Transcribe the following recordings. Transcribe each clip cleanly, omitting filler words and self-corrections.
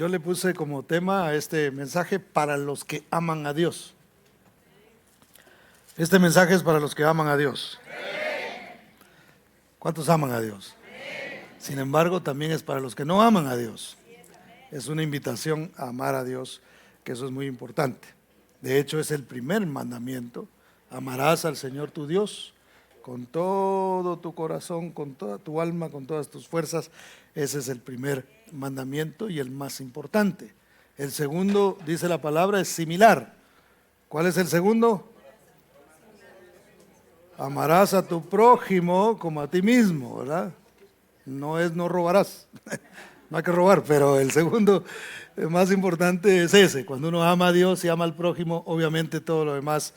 Yo le puse como tema a este mensaje para los que aman a Dios. Este mensaje es para los que aman a Dios. ¿Cuántos aman a Dios? Sin embargo, también es para los que no aman a Dios. Es una invitación a amar a Dios, que eso es muy importante. De hecho, es el primer mandamiento. Amarás al Señor tu Dios con todo tu corazón, con toda tu alma, con todas tus fuerzas. Ese es el primer mandamiento y el más importante. El segundo, dice la palabra, es similar. ¿Cuál es el segundo? Amarás a tu prójimo como a ti mismo, ¿verdad? No es no robarás. No hay que robar, pero el segundo más importante es ese. Cuando uno ama a Dios y ama al prójimo, obviamente todo lo demás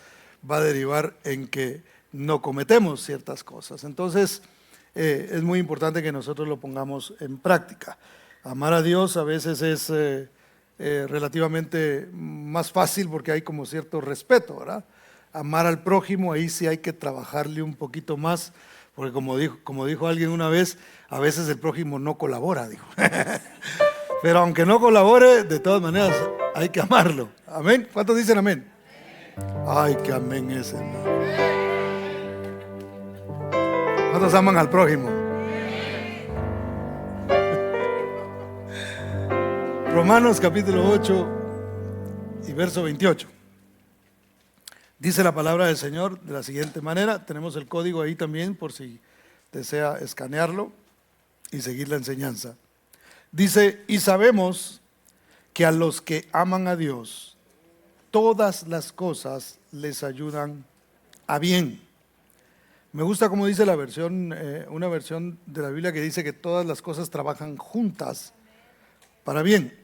va a derivar en que no cometemos ciertas cosas. Entonces, es muy importante que nosotros lo pongamos en práctica. Amar a Dios a veces es relativamente más fácil porque hay como cierto respeto, ¿verdad? Amar al prójimo, ahí sí hay que trabajarle un poquito más, porque como dijo alguien una vez, a veces el prójimo no colabora, dijo. Pero aunque no colabore, de todas maneras hay que amarlo. ¿Amén? ¿Cuántos dicen amén? Ay, que amén es, hermano. ¿Cuántos aman al prójimo? Romanos capítulo 8 y verso 28. Dice la palabra del Señor de la siguiente manera. Tenemos el código ahí también por si desea escanearlo y seguir la enseñanza. Dice, y sabemos que a los que aman a Dios, todas las cosas les ayudan a bien. Me gusta como dice la versión, una versión de la Biblia que dice que todas las cosas trabajan juntas para bien.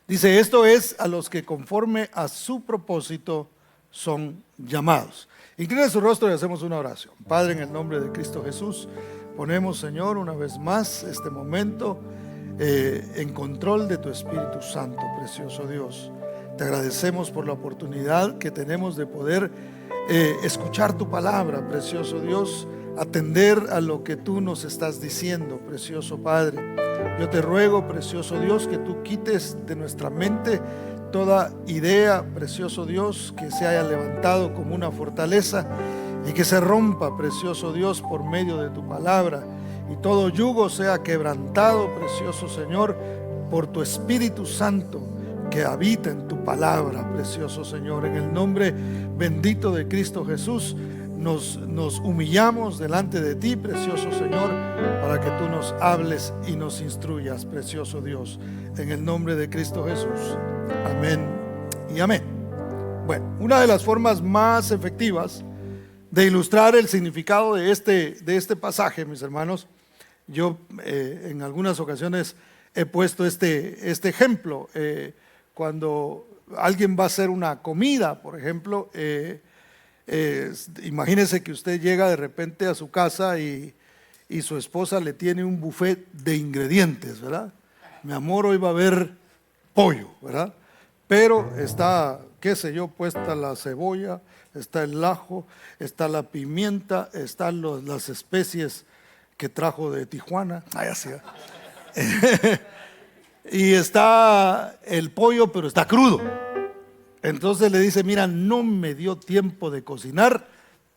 Dice, esto es a los que conforme a su propósito son llamados. Inclina su rostro y hacemos una oración. Padre, en el nombre de Cristo Jesús, ponemos, Señor, una vez más este momento en control de tu Espíritu Santo, precioso Dios. Te agradecemos por la oportunidad que tenemos de poder escuchar tu palabra, precioso Dios, atender a lo que tú nos estás diciendo, precioso Padre. Yo te ruego, precioso Dios, que tú quites de nuestra mente toda idea, precioso Dios, que se haya levantado como una fortaleza y que se rompa, precioso Dios, por medio de tu palabra, y todo yugo sea quebrantado, precioso Señor, por tu Espíritu Santo que habita en tu palabra, precioso Señor. En el nombre bendito de Cristo Jesús nos humillamos delante de ti, precioso Señor, para que tú nos hables y nos instruyas, precioso Dios, en el nombre de Cristo Jesús. Amén y amén. Bueno, una de las formas más efectivas de ilustrar el significado de este pasaje, mis hermanos, yo en algunas ocasiones he puesto este ejemplo. Cuando alguien va a hacer una comida, por ejemplo, imagínese que usted llega de repente a su casa y su esposa le tiene un buffet de ingredientes, ¿verdad? Mi amor, hoy va a haber pollo, ¿verdad? Pero está, qué sé yo, puesta la cebolla, está el ajo, está la pimienta, están las especies que trajo de Tijuana. Ay, así, y está el pollo, pero está crudo. Entonces le dice, mira, no me dio tiempo de cocinar,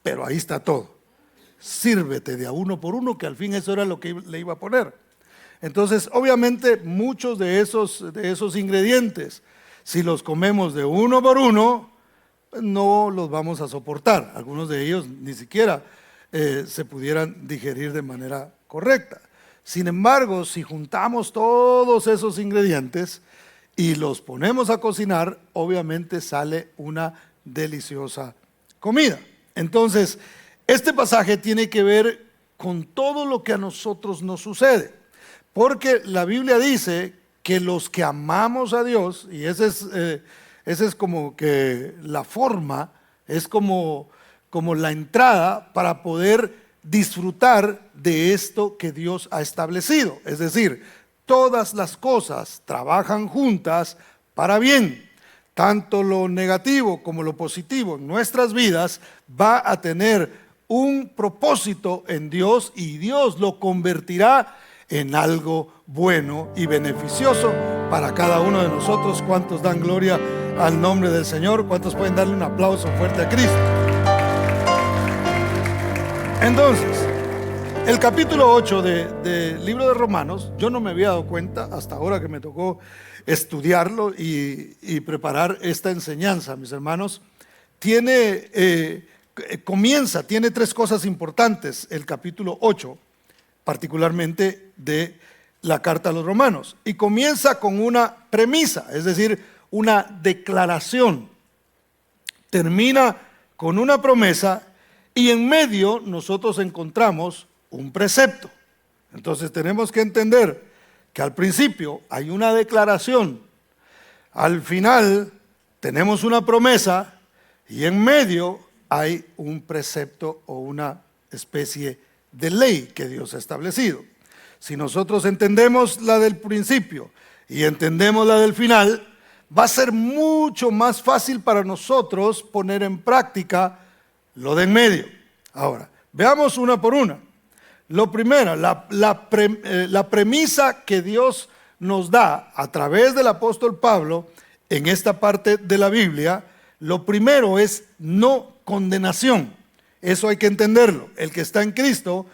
pero ahí está todo. Sírvete de a uno por uno, que al fin eso era lo que le iba a poner. Entonces, obviamente, muchos de esos ingredientes, si los comemos de uno por uno, no los vamos a soportar. Algunos de ellos ni siquiera se pudieran digerir de manera correcta. Sin embargo, si juntamos todos esos ingredientes y los ponemos a cocinar, obviamente sale una deliciosa comida. Entonces, este pasaje tiene que ver con todo lo que a nosotros nos sucede, porque la Biblia dice que los que amamos a Dios, y esa es como que la forma, es como la entrada para poder disfrutar de esto que Dios ha establecido. Es decir, todas las cosas trabajan juntas para bien. Tanto lo negativo como lo positivo en nuestras vidas va a tener un propósito en Dios, y Dios lo convertirá en algo bueno y beneficioso para cada uno de nosotros. ¿Cuántos dan gloria al nombre del Señor? ¿Cuántos pueden darle un aplauso fuerte a Cristo? Entonces, el capítulo 8 del libro de Romanos, yo no me había dado cuenta hasta ahora que me tocó estudiarlo y preparar esta enseñanza, mis hermanos. Tiene tres cosas importantes el capítulo 8, particularmente de la carta a los romanos, y comienza con una premisa, es decir, una declaración, termina con una promesa y en medio nosotros encontramos un precepto. Entonces tenemos que entender que al principio hay una declaración, al final tenemos una promesa y en medio hay un precepto o una especie de ley que Dios ha establecido. Si nosotros entendemos la del principio y entendemos la del final, va a ser mucho más fácil para nosotros poner en práctica lo de en medio. Ahora, veamos una por una. Lo primero, la premisa que Dios nos da a través del apóstol Pablo en esta parte de la Biblia, lo primero es no condenación. Eso hay que entenderlo. El que está en Cristo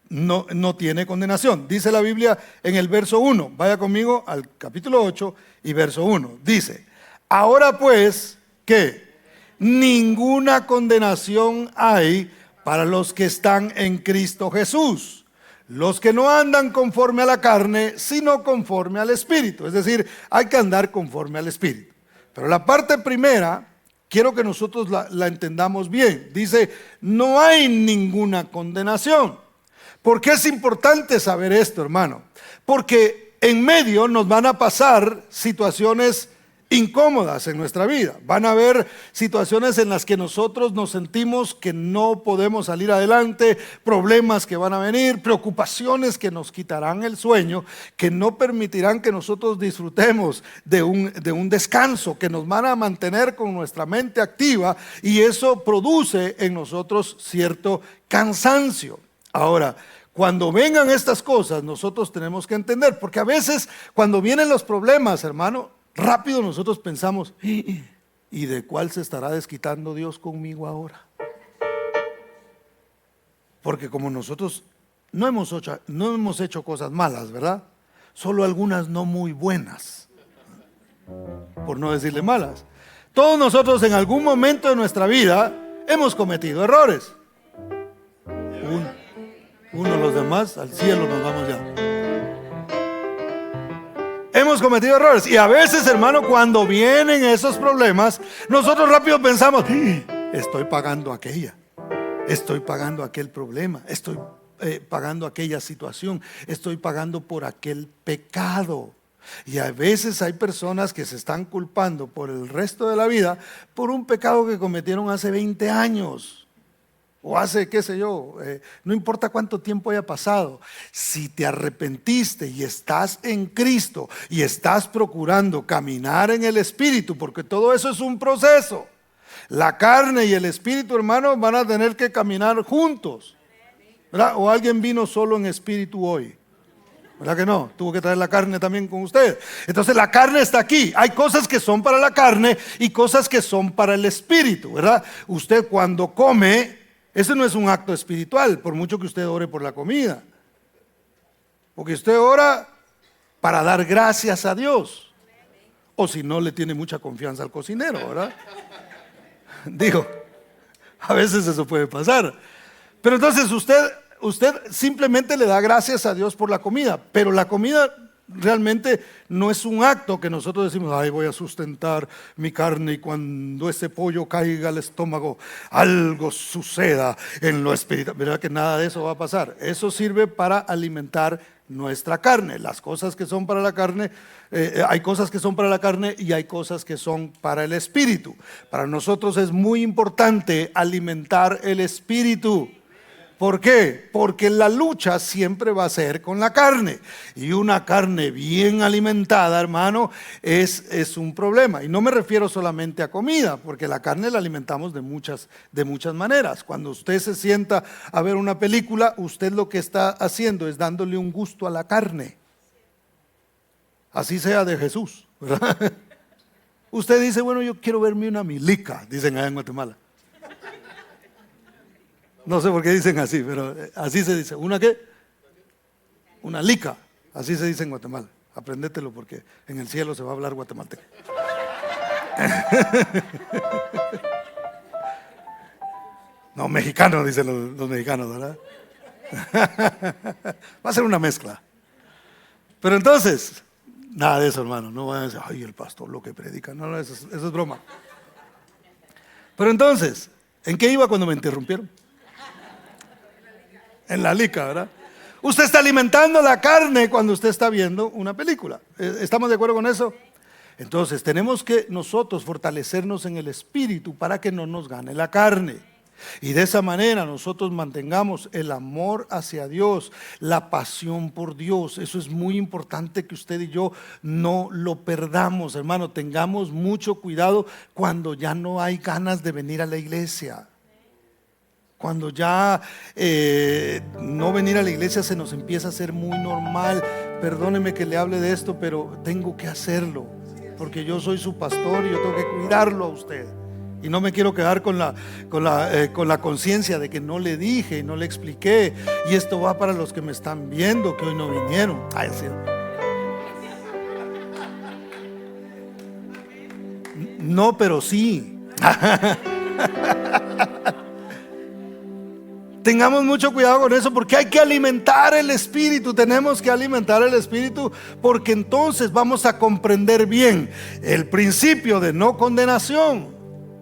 no tiene condenación. Dice la Biblia en el verso 1, vaya conmigo al capítulo 8 y verso 1. Dice, ahora pues, ¿qué? Ninguna condenación hay para los que están en Cristo Jesús, los que no andan conforme a la carne, sino conforme al Espíritu. Es decir, hay que andar conforme al Espíritu. Pero la parte primera, quiero que nosotros la entendamos bien. Dice, no hay ninguna condenación. ¿Por qué es importante saber esto, hermano? Porque en medio nos van a pasar situaciones incómodas en nuestra vida. Van a haber situaciones en las que nosotros nos sentimos que no podemos salir adelante, problemas que van a venir, preocupaciones que nos quitarán el sueño, que no permitirán que nosotros disfrutemos de un descanso, que nos van a mantener con nuestra mente activa, y eso produce en nosotros cierto cansancio. Ahora, cuando vengan estas cosas, nosotros tenemos que entender, porque a veces cuando vienen los problemas, hermano, rápido nosotros pensamos, ¿y de cuál se estará desquitando Dios conmigo ahora? Porque como nosotros no hemos hecho cosas malas, ¿verdad? Solo algunas no muy buenas, por no decirle malas. Todos nosotros en algún momento de nuestra vida hemos cometido errores. Uno, los demás, al cielo nos vamos ya. Hemos cometido errores y a veces, hermano, cuando vienen esos problemas, nosotros rápido pensamos, estoy pagando aquella, estoy pagando aquel problema, estoy pagando aquella situación, estoy pagando por aquel pecado. Y a veces hay personas que se están culpando por el resto de la vida por un pecado que cometieron hace 20 años. O hace, qué sé yo, no importa cuánto tiempo haya pasado. Si te arrepentiste y estás en Cristo y estás procurando caminar en el Espíritu, porque todo eso es un proceso. La carne y el Espíritu, hermano, van a tener que caminar juntos, ¿verdad? O alguien vino solo en espíritu hoy, ¿verdad que no? Tuvo que traer la carne también con usted. Entonces la carne está aquí. Hay cosas que son para la carne y cosas que son para el Espíritu, ¿verdad? Usted cuando come, ese no es un acto espiritual, por mucho que usted ore por la comida. Porque usted ora para dar gracias a Dios. O si no, le tiene mucha confianza al cocinero, ¿verdad? Digo, a veces eso puede pasar. Pero entonces usted simplemente le da gracias a Dios por la comida. Pero la comida realmente no es un acto que nosotros decimos, ay, voy a sustentar mi carne y cuando ese pollo caiga al estómago algo suceda en lo espiritual. ¿Verdad que nada de eso va a pasar? Eso sirve para alimentar nuestra carne. Las cosas que son para la carne, hay cosas que son para la carne y hay cosas que son para el espíritu. Para nosotros es muy importante alimentar el espíritu. ¿Por qué? Porque la lucha siempre va a ser con la carne. Y una carne bien alimentada, hermano, es un problema. Y no me refiero solamente a comida, porque la carne la alimentamos de muchas maneras. Cuando usted se sienta a ver una película, usted lo que está haciendo es dándole un gusto a la carne. Así sea de Jesús, ¿verdad? Usted dice, bueno, yo quiero verme una milica, dicen allá en Guatemala. No sé por qué dicen así, pero así se dice. ¿Una qué? Una lica. Así se dice en Guatemala. Aprendételo porque en el cielo se va a hablar guatemalteco. No, mexicano, dicen los mexicanos, ¿verdad? Va a ser una mezcla. Pero entonces, nada de eso, hermano. No van a decir, ay, el pastor lo que predica. No, eso es broma. Pero entonces, ¿en qué iba cuando me interrumpieron? En la lica, ¿verdad? Usted está alimentando la carne cuando usted está viendo una película. ¿Estamos de acuerdo con eso? Entonces tenemos que nosotros fortalecernos en el espíritu para que no nos gane la carne. Y de esa manera nosotros mantengamos el amor hacia Dios, la pasión por Dios. Eso es muy importante que usted y yo no lo perdamos, hermano. Tengamos mucho cuidado cuando ya no hay ganas de venir a la iglesia. Cuando ya no venir a la iglesia se nos empieza a hacer muy normal. Perdóneme que le hable de esto, pero tengo que hacerlo, porque yo soy su pastor y yo tengo que cuidarlo a usted. Y no me quiero quedar con la conciencia de que no le dije y no le expliqué. Y esto va para los que me están viendo, que hoy no vinieron. Ay, sí. No, pero sí. Tengamos mucho cuidado con eso, porque hay que alimentar el espíritu. Tenemos que alimentar el espíritu, porque entonces vamos a comprender bien el principio de no condenación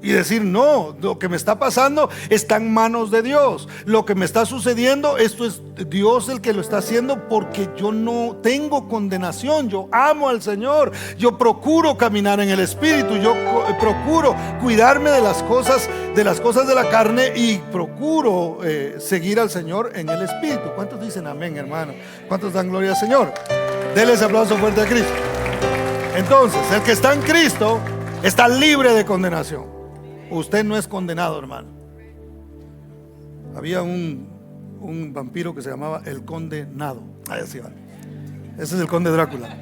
y decir, no, lo que me está pasando está en manos de Dios. Lo que me está sucediendo, esto es Dios el que lo está haciendo, porque yo no tengo condenación. Yo amo al Señor, yo procuro caminar en el espíritu, yo procuro cuidarme de las cosas de la carne, y procuro seguir al Señor en el espíritu. ¿Cuántos dicen amén, hermano? ¿Cuántos dan gloria al Señor? Denle ese aplauso fuerte a Cristo. Entonces, el que está en Cristo está libre de condenación. Usted no es condenado, hermano. Había un vampiro que se llamaba el condenado. Ahí así va. Ese es el conde Drácula.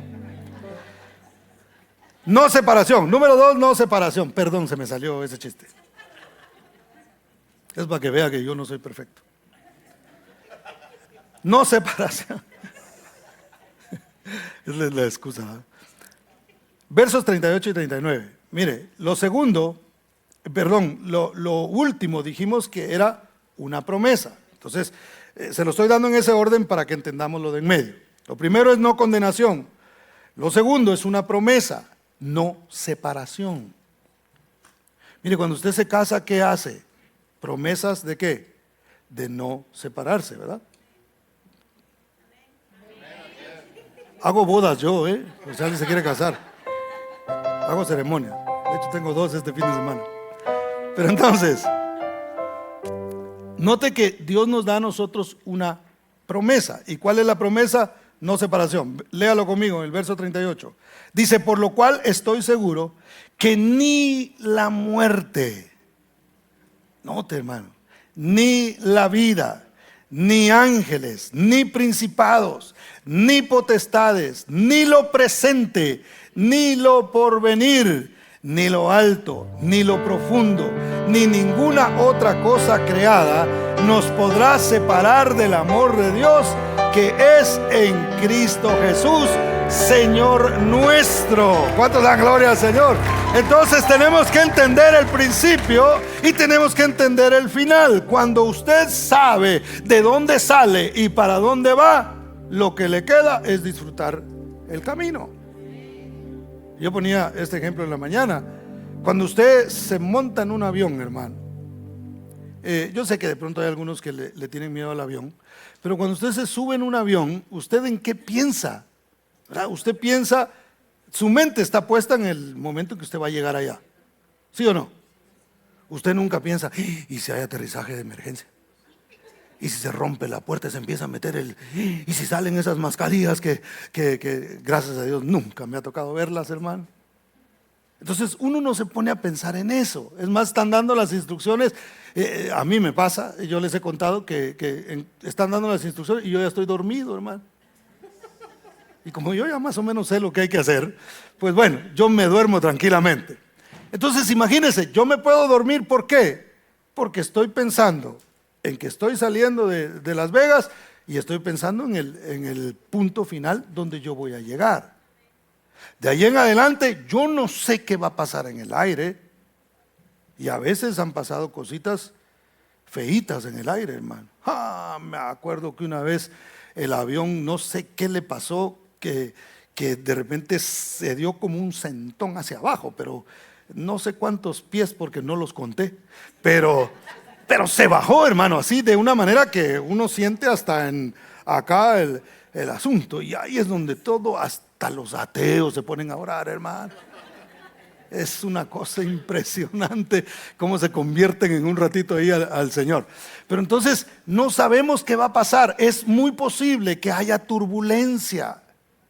No separación. Número 2, no separación. Perdón, se me salió ese chiste. Es para que vea que yo no soy perfecto. No separación. Es la excusa, ¿eh? Versos 38 y 39. Mire, lo último dijimos que era una promesa. Entonces, se lo estoy dando en ese orden para que entendamos lo de en medio. Lo primero es no condenación. Lo segundo es una promesa, no separación. Mire, cuando usted se casa, ¿qué hace? Promesas de ¿qué? De no separarse, ¿verdad? Hago bodas yo, o sea, alguien se quiere casar. Hago ceremonia. De hecho, tengo 2 este fin de semana. Pero entonces, note que Dios nos da a nosotros una promesa. ¿Y cuál es la promesa? No separación. Léalo conmigo en el verso 38. Dice, por lo cual estoy seguro que ni la muerte, note, hermano, ni la vida, ni ángeles, ni principados, ni potestades, ni lo presente, ni lo porvenir, ni lo alto, ni lo profundo, ni ninguna otra cosa creada nos podrá separar del amor de Dios que es en Cristo Jesús, Señor nuestro. ¿Cuántos dan gloria al Señor? Entonces tenemos que entender el principio y tenemos que entender el final. Cuando usted sabe de dónde sale y para dónde va, lo que le queda es disfrutar el camino. Yo ponía este ejemplo en la mañana. Cuando usted se monta en un avión, hermano, yo sé que de pronto hay algunos que le tienen miedo al avión, pero cuando usted se sube en un avión, ¿usted en qué piensa? ¿Verdad? Usted piensa, su mente está puesta en el momento en que usted va a llegar allá, ¿sí o no? Usted nunca piensa, ¿y si hay aterrizaje de emergencia? Y si se rompe la puerta y se empieza a meter y si salen esas mascarillas que gracias a Dios nunca me ha tocado verlas, hermano. Entonces uno no se pone a pensar en eso. Es más, están dando las instrucciones. A mí me pasa, yo les he contado que están dando las instrucciones y yo ya estoy dormido, hermano. Y como yo ya más o menos sé lo que hay que hacer, pues bueno, yo me duermo tranquilamente. Entonces imagínense, yo me puedo dormir, ¿por qué? Porque estoy pensando en que estoy saliendo de Las Vegas y estoy pensando en el punto final donde yo voy a llegar. De ahí en adelante yo no sé qué va a pasar en el aire, y a veces han pasado cositas feitas en el aire, hermano. Me acuerdo que una vez el avión, no sé qué le pasó, que de repente se dio como un sentón hacia abajo, pero no sé cuántos pies porque no los conté, pero se bajó, hermano, así de una manera que uno siente hasta acá el asunto. Y ahí es donde todo, hasta los ateos se ponen a orar, hermano. Es una cosa impresionante cómo se convierten en un ratito ahí al Señor. Pero entonces no sabemos qué va a pasar. Es muy posible que haya turbulencia.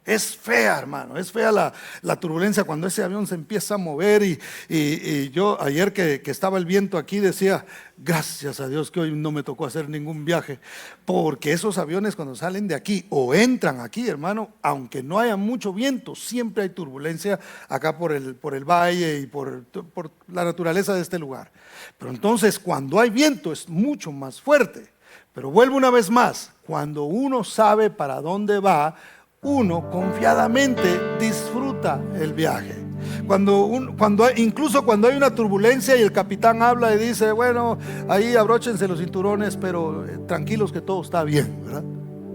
Es fea, hermano, es fea la turbulencia cuando ese avión se empieza a mover y yo ayer que estaba el viento aquí decía, gracias a Dios que hoy no me tocó hacer ningún viaje, porque esos aviones cuando salen de aquí o entran aquí, hermano, aunque no haya mucho viento, siempre hay turbulencia acá por el valle y por la naturaleza de este lugar. Pero entonces cuando hay viento es mucho más fuerte. Pero vuelvo una vez más, cuando uno sabe para dónde va, uno confiadamente disfruta el viaje. Incluso cuando hay una turbulencia y el capitán habla y dice, bueno, ahí abróchense los cinturones, pero tranquilos que todo está bien, ¿verdad?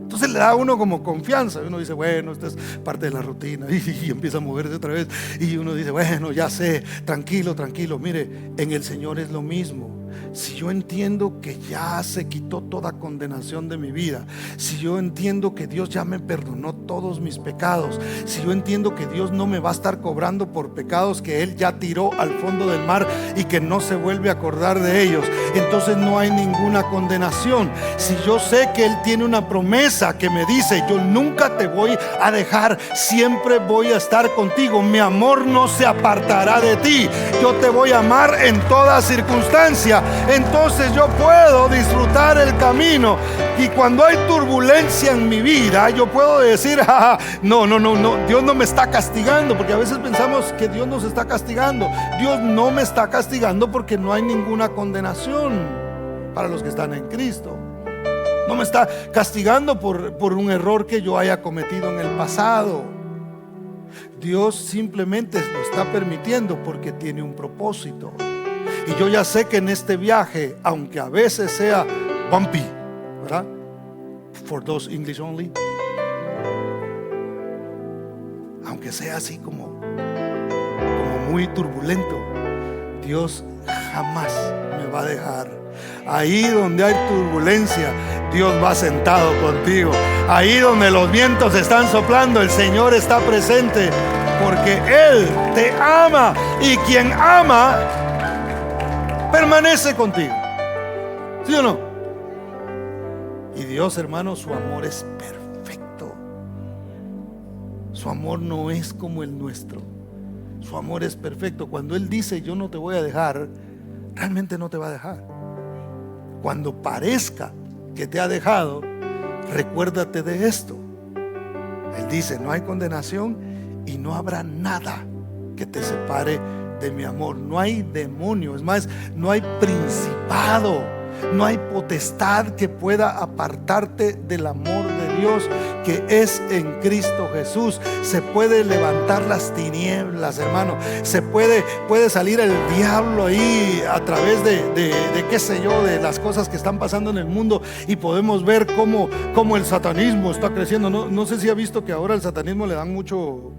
Entonces le da a uno como confianza. Uno dice, bueno, esta es parte de la rutina, y empieza a moverse otra vez. Y uno dice, bueno, ya sé, tranquilo, tranquilo. Mire, en el Señor es lo mismo. Si yo entiendo que ya se quitó toda condenación de mi vida, si yo entiendo que Dios ya me perdonó todos mis pecados, si yo entiendo que Dios no me va a estar cobrando por pecados que Él ya tiró al fondo del mar y que no se vuelve a acordar de ellos, entonces no hay ninguna condenación. Si yo sé que Él tiene una promesa que me dice, yo nunca te voy a dejar, siempre voy a estar contigo, mi amor no se apartará de ti, yo te voy a amar en toda circunstancia. Entonces yo puedo disfrutar el camino. Y cuando hay turbulencia en mi vida, yo puedo decir, no, Dios no me está castigando, porque a veces pensamos que Dios nos está castigando. Dios no me está castigando porque no hay ninguna condenación para los que están en Cristo. No me está castigando por un error que yo haya cometido en el pasado. Dios simplemente lo está permitiendo porque tiene un propósito. Y yo ya sé que en este viaje, aunque a veces sea bumpy, ¿verdad? For those English only. Aunque sea así como muy turbulento, Dios jamás me va a dejar. Ahí donde hay turbulencia, Dios va sentado contigo. Ahí donde los vientos están soplando, el Señor está presente, porque Él te ama, y quien ama permanece contigo. ¿Sí o no? Y Dios, hermano, su amor es perfecto. Su amor no es como el nuestro. Su amor es perfecto. Cuando Él dice yo no te voy a dejar, realmente no te va a dejar. Cuando parezca que te ha dejado, recuérdate de esto. Él dice, no hay condenación y no habrá nada que te separe de mi amor. No hay demonio, es más, no hay principado, no hay potestad que pueda apartarte del amor de Dios que es en Cristo Jesús. Se puede levantar las tinieblas, hermano. Se puede salir el diablo ahí a través de qué sé yo, de las cosas que están pasando en el mundo, y podemos ver cómo el satanismo está creciendo. No sé si ha visto que ahora el satanismo le dan mucho.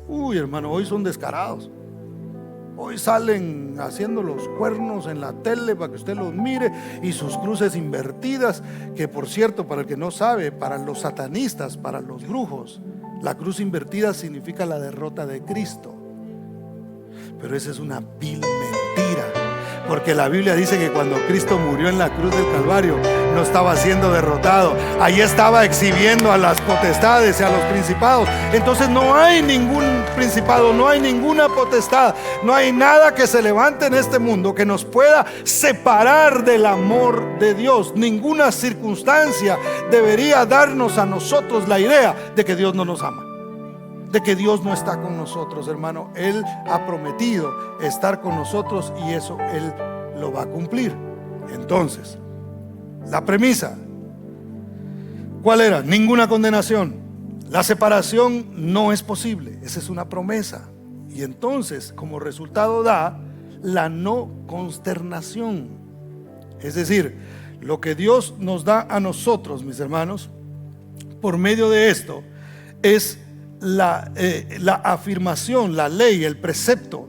Uy, hermano, hoy son descarados. Hoy salen haciendo los cuernos en la tele para que usted los mire, y sus cruces invertidas, que por cierto, para el que no sabe, para los satanistas, para los brujos, la cruz invertida significa la derrota de Cristo. Pero esa es una vil mentira, Porque la Biblia dice que cuando Cristo murió en la cruz del Calvario, no estaba siendo derrotado. Ahí estaba exhibiendo a las potestades y a los principados. Entonces no hay ningún principado, no hay ninguna potestad, no hay nada que se levante en este mundo que nos pueda separar del amor de Dios. Ninguna circunstancia debería darnos a nosotros la idea de que Dios no nos ama, de que Dios no está con nosotros, hermano. Él ha prometido estar con nosotros y eso Él lo va a cumplir. Entonces, la premisa, ¿cuál era? Ninguna condenación. La separación no es posible. Esa es una promesa. Y entonces, como resultado da la no consternación. Es decir, lo que Dios nos da a nosotros, mis hermanos, por medio de esto, es la afirmación, la ley, el precepto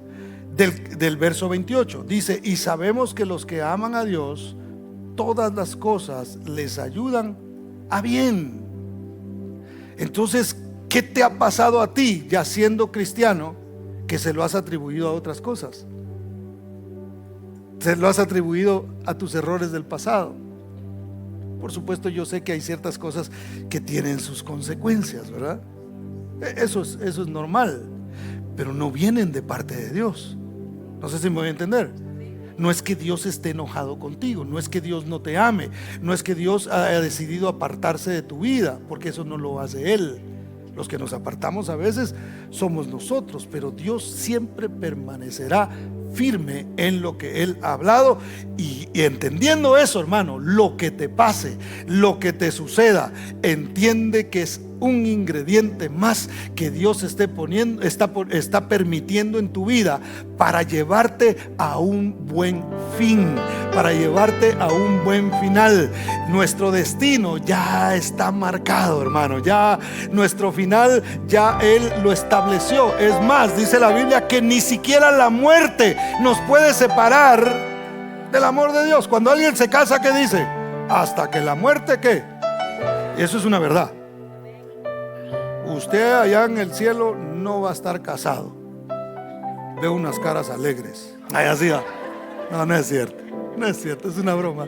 del verso 28. Dice: y sabemos que los que aman a Dios, todas las cosas les ayudan a bien. Entonces, ¿qué te ha pasado a ti ya siendo cristiano que se lo has atribuido a otras cosas? Se lo has atribuido a tus errores del pasado. Por supuesto, yo sé que hay ciertas cosas que tienen sus consecuencias, ¿verdad? Eso es normal, pero no vienen de parte de Dios. No sé si me voy a entender. No es que Dios esté enojado contigo, no es que Dios no te ame, no es que Dios haya decidido apartarse de tu vida, porque eso no lo hace Él. Los que nos apartamos a veces somos nosotros, pero Dios siempre permanecerá firme en lo que Él ha hablado. Y entendiendo eso, hermano, lo que te pase, lo que te suceda, entiende que es un ingrediente más que Dios está permitiendo en tu vida para llevarte a un buen fin, para llevarte a un buen final. Nuestro destino ya está marcado, hermano. Ya nuestro final ya Él lo estableció. Es más, dice la Biblia que ni siquiera la muerte nos puede separar del amor de Dios. Cuando alguien se casa, ¿qué dice? Hasta que la muerte, ¿qué? Eso es una verdad. Usted allá en el cielo no va a estar casado. Veo unas caras alegres. Ay, así va. No, no es cierto. No es cierto, es una broma.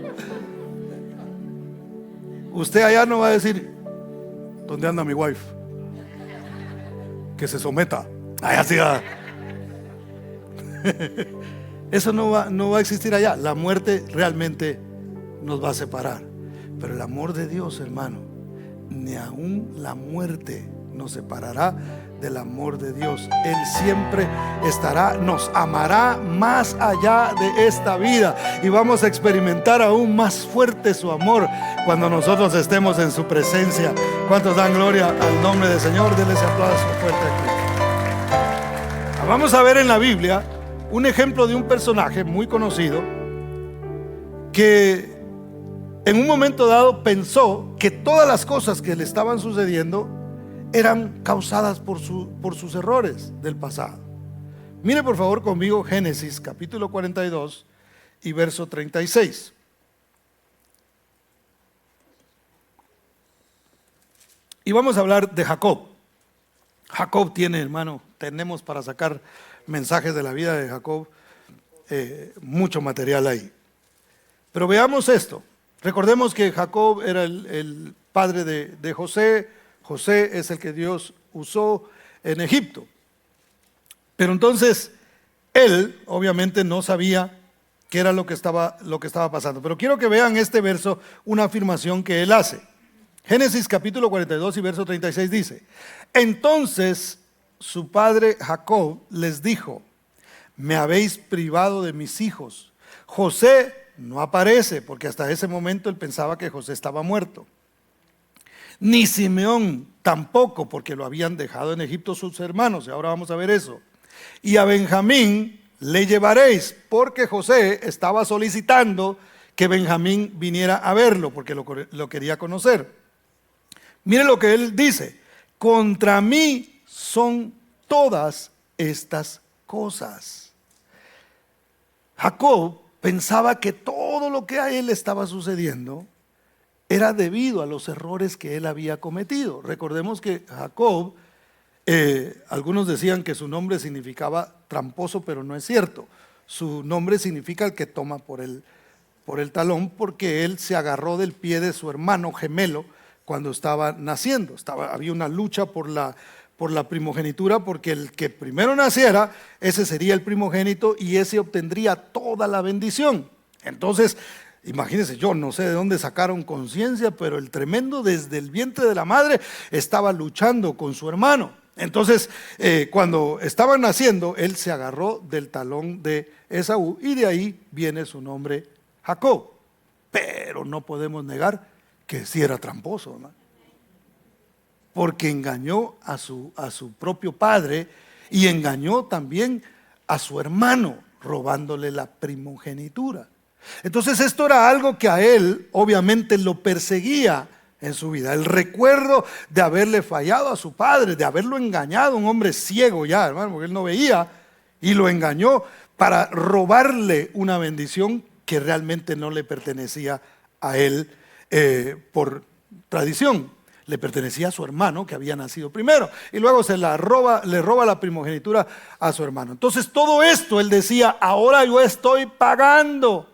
Usted allá no va a decir: ¿dónde anda mi wife? Que se someta. Ay, así va. Eso no va a existir allá. La muerte realmente nos va a separar. Pero el amor de Dios, hermano, ni aún la muerte nos separará del amor de Dios. Él siempre estará, nos amará más allá de esta vida, y vamos a experimentar aún más fuerte su amor cuando nosotros estemos en su presencia. ¿Cuántos dan gloria al nombre del Señor? Denle ese aplauso fuerte a Cristo. Vamos a ver en la Biblia un ejemplo de un personaje muy conocido que en un momento dado pensó que todas las cosas que le estaban sucediendo eran causadas por sus errores del pasado. Mire por favor conmigo Génesis capítulo 42 y verso 36. Y vamos a hablar de Jacob. Jacob tiene, hermano, tenemos para sacar mensajes de la vida de Jacob, mucho material ahí. Pero veamos esto. Recordemos que Jacob era el padre de José. José es el que Dios usó en Egipto. Pero entonces él obviamente no sabía qué era lo que estaba pasando. Pero quiero que vean este verso, una afirmación que él hace. Génesis capítulo 42 y verso 36 dice: entonces su padre Jacob les dijo: me habéis privado de mis hijos. José no aparece, porque hasta ese momento él pensaba que José estaba muerto. Ni Simeón tampoco, porque lo habían dejado en Egipto sus hermanos, y ahora vamos a ver eso. Y a Benjamín le llevaréis, porque José estaba solicitando que Benjamín viniera a verlo, porque lo quería conocer. Mire lo que él dice: contra mí son todas estas cosas. Jacob pensaba que todo lo que a él estaba sucediendo era debido a los errores que él había cometido. Recordemos que Jacob, algunos decían que su nombre significaba tramposo, pero no es cierto. su nombre significa el que toma por el talón, porque él se agarró del pie de su hermano gemelo cuando estaba naciendo. Había una lucha por la primogenitura, porque el que primero naciera, ese sería el primogénito y ese obtendría toda la bendición. Entonces, imagínense, yo no sé de dónde sacaron conciencia, pero el tremendo desde el vientre de la madre estaba luchando con su hermano. Entonces, cuando estaban naciendo, él se agarró del talón de Esaú y de ahí viene su nombre Jacob. Pero no podemos negar que sí era tramposo, ¿no? Porque engañó a su propio padre y engañó también a su hermano, robándole la primogenitura. Entonces esto era algo que a él obviamente lo perseguía en su vida, el recuerdo de haberle fallado a su padre, de haberlo engañado, un hombre ciego ya, hermano, porque él no veía, y lo engañó para robarle una bendición que realmente no le pertenecía a él por tradición. Le pertenecía a su hermano que había nacido primero, y luego le roba la primogenitura a su hermano. Entonces todo esto él decía: ahora yo estoy pagando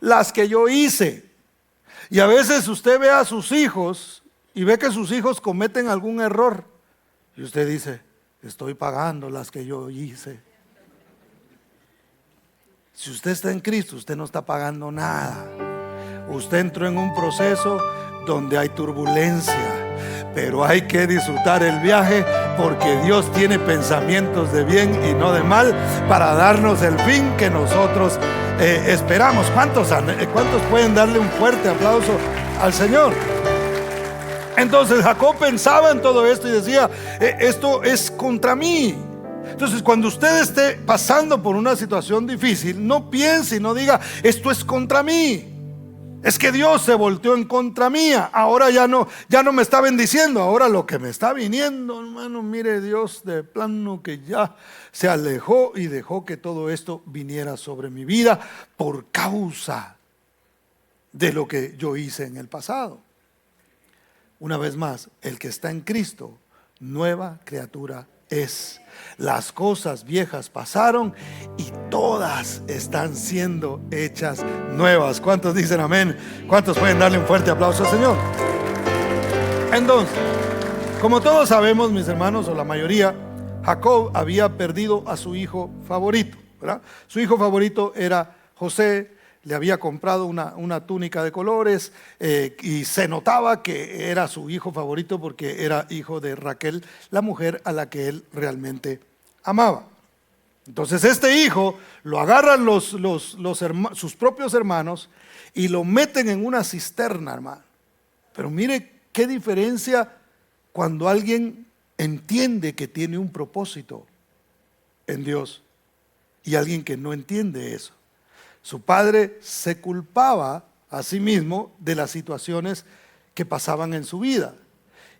las que yo hice. Y a veces usted ve a sus hijos y ve que sus hijos cometen algún error y usted dice: estoy pagando las que yo hice. Si usted está en Cristo, usted no está pagando nada. Usted entró en un proceso donde hay turbulencia, pero hay que disfrutar el viaje, porque Dios tiene pensamientos de bien y no de mal para darnos el fin que nosotros esperamos. ¿Cuántos pueden darle un fuerte aplauso al Señor? Entonces Jacob pensaba en todo esto y decía: esto es contra mí. Entonces, cuando usted esté pasando por una situación difícil, no piense y no diga: esto es contra mí, es que Dios se volteó en contra mía, ahora ya no me está bendiciendo, ahora lo que me está viniendo, hermano, mire, Dios de plano que ya se alejó y dejó que todo esto viniera sobre mi vida por causa de lo que yo hice en el pasado. Una vez más, el que está en Cristo, nueva criatura es. Las cosas viejas pasaron y todas están siendo hechas nuevas. ¿Cuántos dicen amén? ¿Cuántos pueden darle un fuerte aplauso al Señor? Entonces, como todos sabemos, mis hermanos, o la mayoría, Jacob había perdido a su hijo favorito, ¿verdad? Su hijo favorito era José. Le había comprado una túnica de colores y se notaba que era su hijo favorito porque era hijo de Raquel, la mujer a la que él realmente amaba. Entonces este hijo lo agarran sus propios hermanos y lo meten en una cisterna, hermano. Pero mire qué diferencia cuando alguien entiende que tiene un propósito en Dios y alguien que no entiende eso. Su padre se culpaba a sí mismo de las situaciones que pasaban en su vida.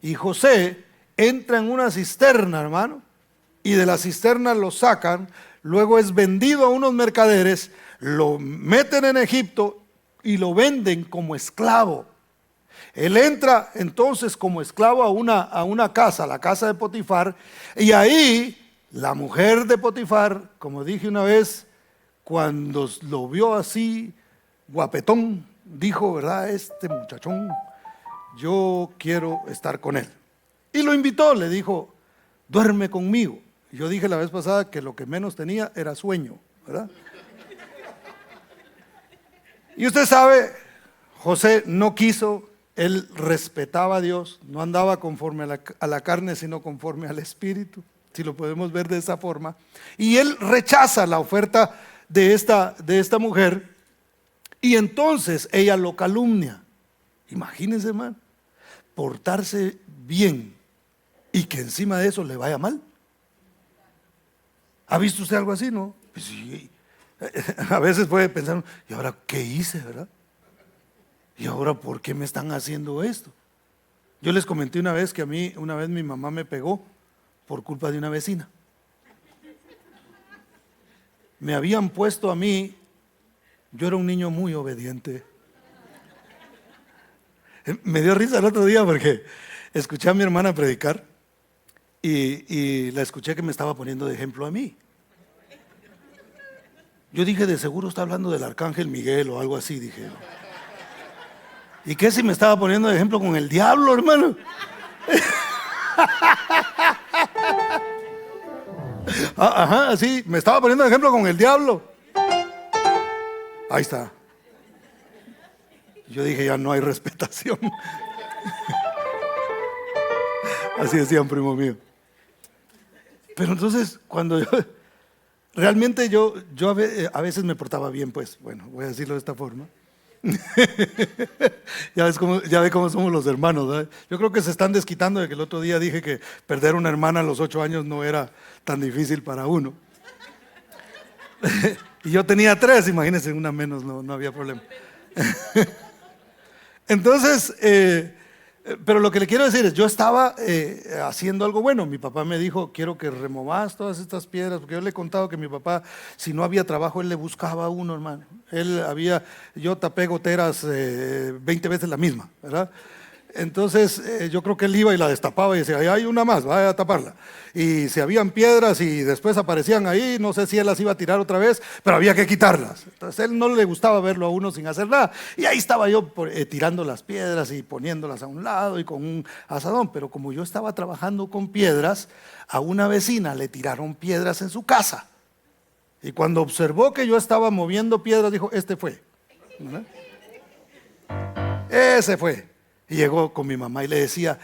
Y José entra en una cisterna, hermano, y de la cisterna lo sacan, luego es vendido a unos mercaderes, lo meten en Egipto y lo venden como esclavo. Él entra entonces como esclavo a una casa, la casa de Potifar, y ahí la mujer de Potifar, como dije una vez, cuando lo vio así, guapetón, dijo: ¿verdad? Este muchachón, yo quiero estar con él. Y lo invitó, le dijo: duerme conmigo. Yo dije la vez pasada que lo que menos tenía era sueño, ¿verdad? Y usted sabe, José no quiso, él respetaba a Dios, no andaba conforme a la carne, sino conforme al Espíritu, si lo podemos ver de esa forma. Y él rechaza la oferta de esta mujer, y entonces ella lo calumnia. Imagínense, hermano, portarse bien y que encima de eso le vaya mal. ¿Ha visto usted algo así, no? Pues sí. A veces puede pensar: ¿y ahora qué hice, verdad? ¿Y ahora por qué me están haciendo esto? Yo les comenté una vez que a mí, una vez mi mamá me pegó por culpa de una vecina. Me habían puesto a mí, yo era un niño muy obediente. Me dio risa el otro día porque escuché a mi hermana predicar y la escuché que me estaba poniendo de ejemplo a mí. Yo dije, de seguro está hablando del arcángel Miguel o algo así, dije. ¿Y qué si me estaba poniendo de ejemplo con el diablo, hermano? Ajá, sí, me estaba poniendo de ejemplo con el diablo. Ahí está. Yo dije, ya no hay respetación. Así decían, primo mío. Pero entonces, cuando realmente yo a veces me portaba bien, pues, bueno, voy a decirlo de esta forma. Ya ve cómo somos los hermanos, ¿verdad? Yo creo que se están desquitando de que el otro día dije que perder una hermana a los 8 años no era tan difícil para uno. Y yo tenía 3, imagínense, una menos, no había problema. Entonces, pero lo que le quiero decir es, yo estaba haciendo algo bueno. Mi papá me dijo, quiero que removas todas estas piedras, porque yo le he contado que mi papá, si no había trabajo, él le buscaba a uno, hermano. Yo tapé goteras 20 veces la misma, ¿verdad? Entonces yo creo que él iba y la destapaba y decía, ahí hay una más, vaya a taparla. Y si habían piedras y después aparecían ahí, no sé si él las iba a tirar otra vez, pero había que quitarlas. Entonces a él no le gustaba verlo a uno sin hacer nada. Y ahí estaba yo tirando las piedras y poniéndolas a un lado y con un asadón. Pero como yo estaba trabajando con piedras, a una vecina le tiraron piedras en su casa. Y cuando observó que yo estaba moviendo piedras, dijo, este fue. ¿Verdad? Ese fue. Y llegó con mi mamá y le decía,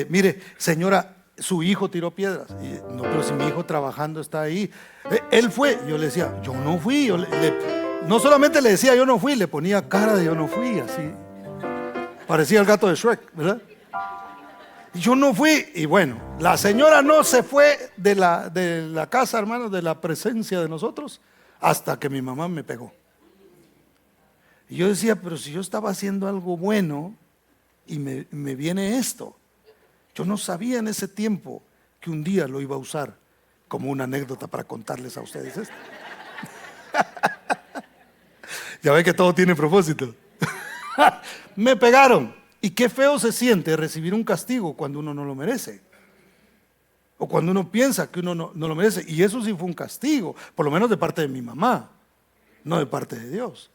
mire, señora, su hijo tiró piedras. Y, no, pero si mi hijo trabajando está ahí. Él fue. Yo le decía, yo no fui. No solamente le decía yo no fui, le ponía cara de yo no fui, así. Parecía el gato de Shrek, ¿verdad? Y yo no fui. Y bueno, la señora no se fue de la casa, hermanos, de la presencia de nosotros, hasta que mi mamá me pegó. Y yo decía, pero si yo estaba haciendo algo bueno y me viene esto. Yo no sabía en ese tiempo que un día lo iba a usar como una anécdota para contarles a ustedes esto. Ya ven que todo tiene propósito. Me pegaron. Y qué feo se siente recibir un castigo cuando uno no lo merece. O cuando uno piensa que uno no lo merece. Y eso sí fue un castigo, por lo menos de parte de mi mamá, no de parte de Dios.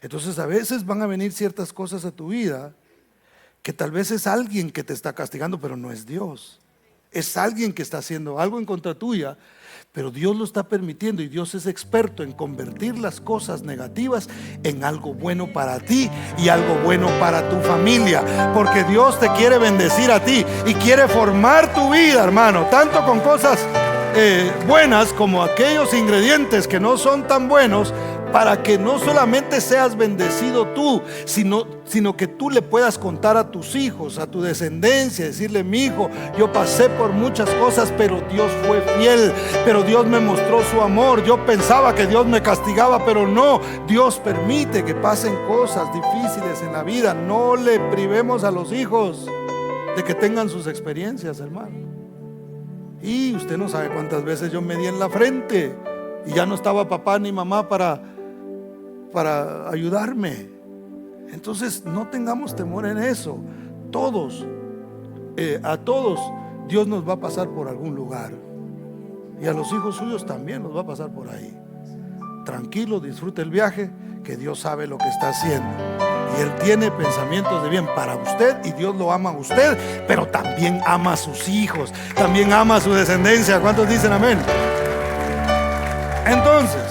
Entonces a veces van a venir ciertas cosas a tu vida que tal vez es alguien que te está castigando, pero no es Dios. Es alguien que está haciendo algo en contra tuya, pero Dios lo está permitiendo y Dios es experto en convertir las cosas negativas en algo bueno para ti y algo bueno para tu familia, porque Dios te quiere bendecir a ti y quiere formar tu vida, hermano, tanto con cosas buenas como aquellos ingredientes que no son tan buenos, para que no solamente seas bendecido tú, sino que tú le puedas contar a tus hijos, a tu descendencia, decirle, mi hijo, yo pasé por muchas cosas, pero Dios fue fiel, pero Dios me mostró su amor. Yo pensaba que Dios me castigaba, pero no, Dios permite que pasen cosas difíciles en la vida. No le privemos a los hijos de que tengan sus experiencias, hermano. Y usted no sabe cuántas veces yo me di en la frente y ya no estaba papá ni mamá para ayudarme. Entonces no tengamos temor en eso. A todos Dios nos va a pasar por algún lugar, y a los hijos suyos también nos va a pasar por ahí. Tranquilo, disfrute el viaje, que Dios sabe lo que está haciendo y Él tiene pensamientos de bien para usted, y Dios lo ama a usted, pero también ama a sus hijos, también ama a su descendencia. ¿Cuántos dicen amén? Entonces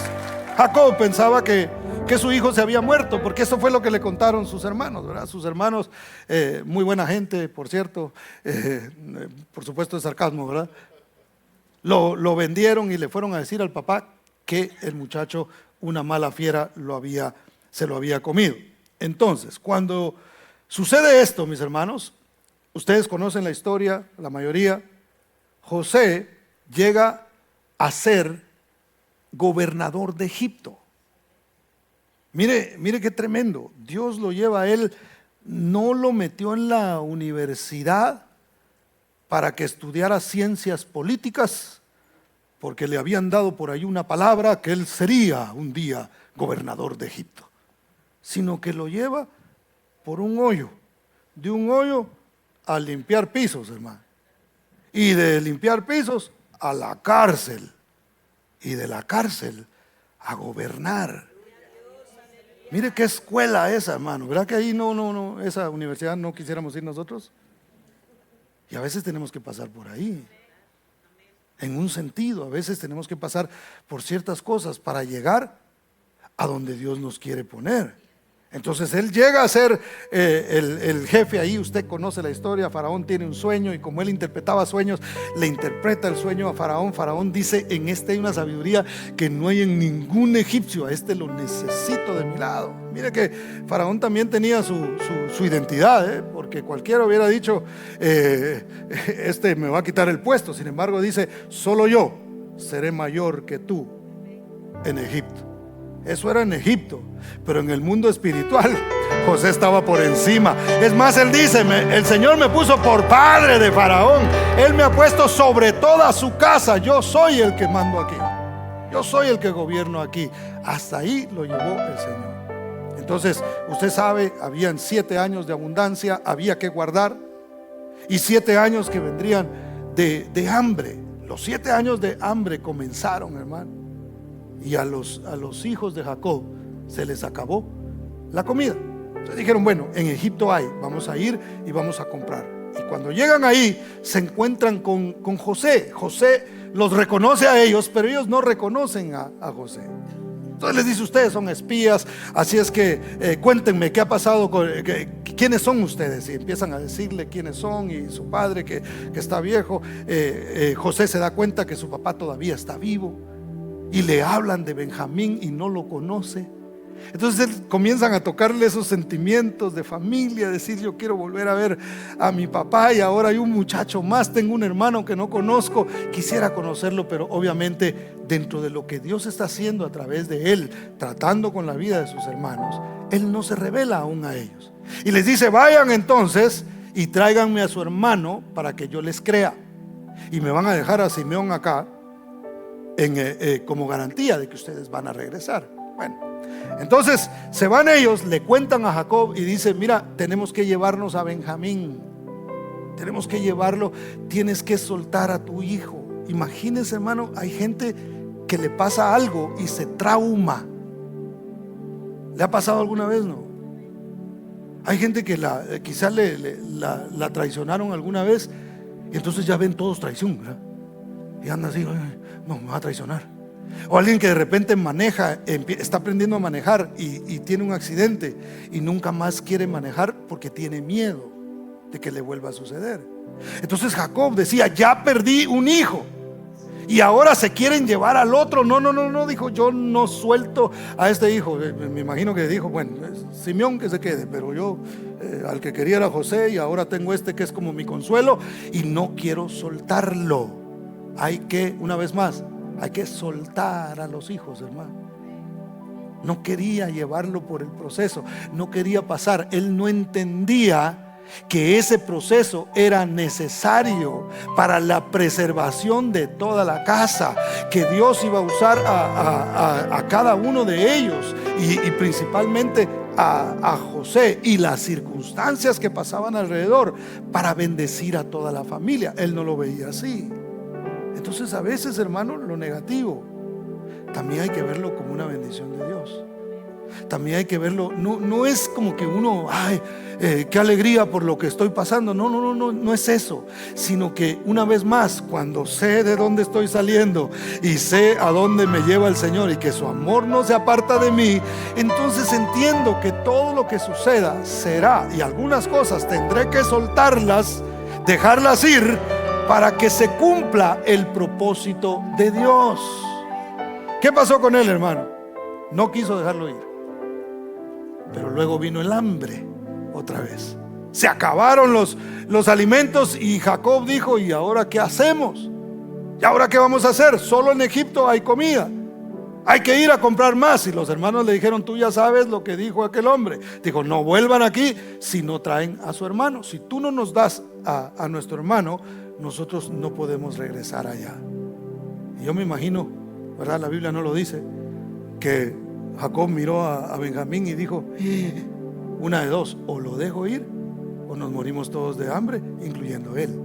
Jacob pensaba que su hijo se había muerto, porque eso fue lo que le contaron sus hermanos, ¿verdad? Sus hermanos, muy buena gente, por cierto, por supuesto es sarcasmo, ¿verdad? Lo vendieron y le fueron a decir al papá que el muchacho, una mala fiera, se lo había comido. Entonces, cuando sucede esto, mis hermanos, ustedes conocen la historia, la mayoría. José llega a ser gobernador de Egipto. Mire qué tremendo. Dios lo lleva a él, no lo metió en la universidad para que estudiara ciencias políticas, porque le habían dado por ahí una palabra que él sería un día gobernador de Egipto, sino que lo lleva por un hoyo, de un hoyo a limpiar pisos, hermano, y de limpiar pisos a la cárcel, y de la cárcel a gobernar. Mire qué escuela esa, hermano. ¿Verdad que ahí no, esa universidad no quisiéramos ir nosotros? Y a veces tenemos que pasar por ahí. En un sentido, a veces tenemos que pasar por ciertas cosas para llegar a donde Dios nos quiere poner. Entonces él llega a ser el jefe ahí. Usted conoce la historia. Faraón tiene un sueño y como él interpretaba sueños, le interpreta el sueño a Faraón. Faraón dice: en este hay una sabiduría que no hay en ningún egipcio, a este lo necesito de mi lado. Mire que Faraón también tenía su identidad, porque cualquiera hubiera dicho este me va a quitar el puesto. Sin embargo dice: solo yo seré mayor que tú en Egipto. Eso era en Egipto, pero en el mundo espiritual José estaba por encima. Es más, él dice: el Señor me puso por padre de Faraón. Él me ha puesto sobre toda su casa. Yo soy el que mando aquí. Yo soy el que gobierno aquí. Hasta ahí lo llevó el Señor. Entonces, usted sabe, habían 7 años de abundancia, había que guardar, y 7 años que vendrían de hambre. Los 7 años de hambre comenzaron, hermano. Y a los hijos de Jacob se les acabó la comida. Entonces dijeron: bueno, en Egipto hay, vamos a ir y vamos a comprar. Y cuando llegan ahí se encuentran con José. José los reconoce a ellos, pero ellos no reconocen a José. Entonces les dice: ustedes son espías, así es que cuéntenme qué ha pasado, quiénes son ustedes. Y empiezan a decirle quiénes son y su padre que está viejo. José se da cuenta que su papá todavía está vivo. Y le hablan de Benjamín y no lo conoce. Entonces comienzan a tocarle esos sentimientos de familia, decir: yo quiero volver a ver a mi papá y ahora hay un muchacho más, tengo un hermano que no conozco, quisiera conocerlo. Pero obviamente dentro de lo que Dios está haciendo a través de él, tratando con la vida de sus hermanos, él no se revela aún a ellos. Y les dice: vayan entonces y tráiganme a su hermano para que yo les crea. Y me van a dejar a Simeón acá como garantía de que ustedes van a regresar. Bueno, entonces se van ellos, le cuentan a Jacob y dicen: mira, tenemos que llevarnos a Benjamín, tenemos que llevarlo, tienes que soltar a tu hijo. Imagínense, hermano, hay gente que le pasa algo y se trauma. ¿Le ha pasado alguna vez? No. Hay gente que quizás la traicionaron alguna vez y entonces ya ven todos traición, ¿verdad? Y anda así: no, me va a traicionar. O alguien que de repente maneja, está aprendiendo a manejar y tiene un accidente y nunca más quiere manejar porque tiene miedo de que le vuelva a suceder. Entonces Jacob decía: ya perdí un hijo y ahora se quieren llevar al otro. No, dijo: yo no suelto a este hijo. Me imagino que dijo: bueno, Simeón que se quede, pero yo al que quería era José y ahora tengo este que es como mi consuelo y no quiero soltarlo. Hay que, una vez más, hay que soltar a los hijos, hermano. No quería llevarlo por el proceso, no quería pasar. Él no entendía que ese proceso era necesario para la preservación de toda la casa, que Dios iba a usar a cada uno de ellos y principalmente a José y las circunstancias que pasaban alrededor para bendecir a toda la familia. Él no lo veía así. Entonces a veces, hermano, lo negativo también hay que verlo como una bendición de Dios. También hay que verlo, no es como que uno, qué alegría por lo que estoy pasando. No es eso, sino que una vez más, cuando sé de dónde estoy saliendo y sé a dónde me lleva el Señor y que su amor no se aparta de mí, entonces entiendo que todo lo que suceda será, y algunas cosas tendré que soltarlas, dejarlas ir, para que se cumpla el propósito de Dios. ¿Qué pasó con él, hermano? No quiso dejarlo ir, pero luego vino el hambre otra vez. Se acabaron los alimentos y Jacob dijo: ¿y ahora qué hacemos? ¿Y ahora qué vamos a hacer? Solo en Egipto hay comida, hay que ir a comprar más. Y los hermanos le dijeron: tú ya sabes lo que dijo aquel hombre. Dijo: no vuelvan aquí si no traen a su hermano. Si tú no nos das a nuestro hermano, nosotros no podemos regresar allá. Y yo me imagino, ¿verdad? La Biblia no lo dice, que Jacob miró a Benjamín y dijo: una de dos, o lo dejo ir o nos morimos todos de hambre, incluyendo él.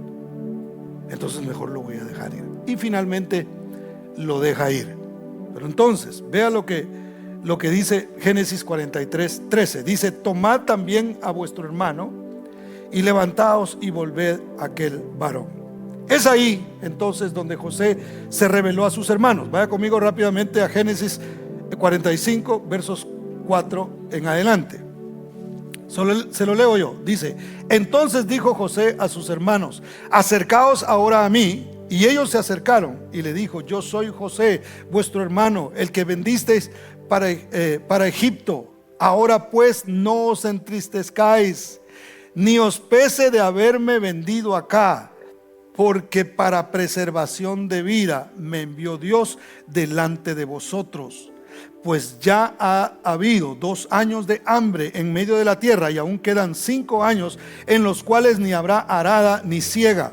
Entonces mejor lo voy a dejar ir. Y finalmente lo deja ir. Pero entonces, vea lo que dice Génesis 43:13. Dice: tomad también a vuestro hermano y levantaos y volved a aquel varón. Es ahí entonces donde José se reveló a sus hermanos. Vaya conmigo rápidamente a Génesis 45, versos 4 en adelante. Se lo leo yo. Dice: entonces dijo José a sus hermanos: acercaos ahora a mí. Y ellos se acercaron y le dijo: yo soy José, vuestro hermano, el que vendisteis para Egipto. Ahora pues no os entristezcáis, ni os pese de haberme vendido acá, porque para preservación de vida me envió Dios delante de vosotros. Pues ya ha habido 2 años de hambre en medio de la tierra, y aún quedan 5 años en los cuales ni habrá arada ni siega.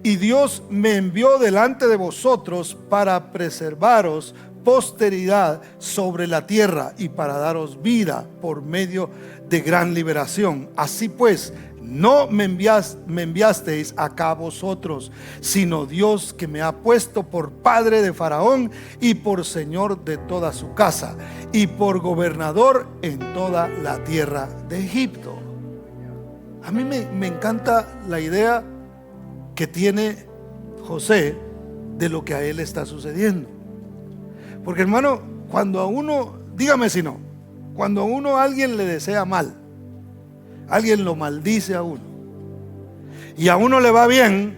Y Dios me envió delante de vosotros para preservaros posteridad sobre la tierra y para daros vida por medio de gran liberación. Así pues, no me enviasteis acá vosotros, sino Dios, que me ha puesto por padre de Faraón y por señor de toda su casa y por gobernador en toda la tierra de Egipto. A mí me encanta la idea que tiene José de lo que a él está sucediendo. Porque, hermano, cuando a uno, dígame si no, cuando a uno alguien le desea mal, alguien lo maldice a uno, y a uno le va bien,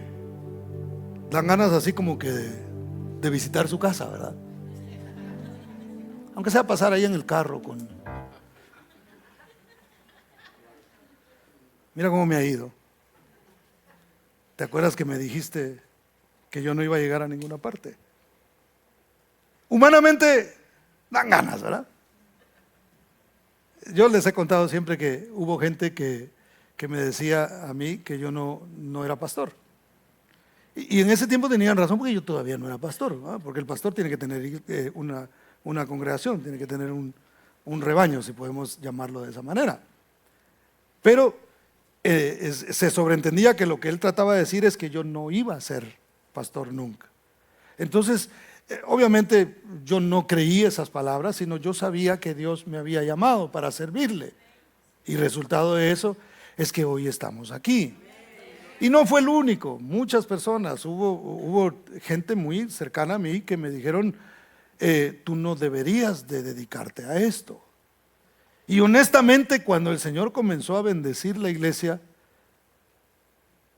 dan ganas así como que de visitar su casa, ¿verdad? Aunque sea pasar ahí en el carro con... Mira cómo me ha ido. ¿Te acuerdas que me dijiste que yo no iba a llegar a ninguna parte? Humanamente dan ganas, ¿verdad? Yo les he contado siempre que hubo gente que me decía a mí que yo no era pastor. Y en ese tiempo tenían razón, porque yo todavía no era pastor, ¿verdad? Porque el pastor tiene que tener una congregación, tiene que tener un rebaño, si podemos llamarlo de esa manera. Pero se sobreentendía que lo que él trataba de decir es que yo no iba a ser pastor nunca. Entonces, obviamente yo no creí esas palabras, sino yo sabía que Dios me había llamado para servirle. Y resultado de eso es que hoy estamos aquí. Y no fue el único, muchas personas, hubo gente muy cercana a mí que me dijeron: tú no deberías de dedicarte a esto. Y honestamente, cuando el Señor comenzó a bendecir la iglesia,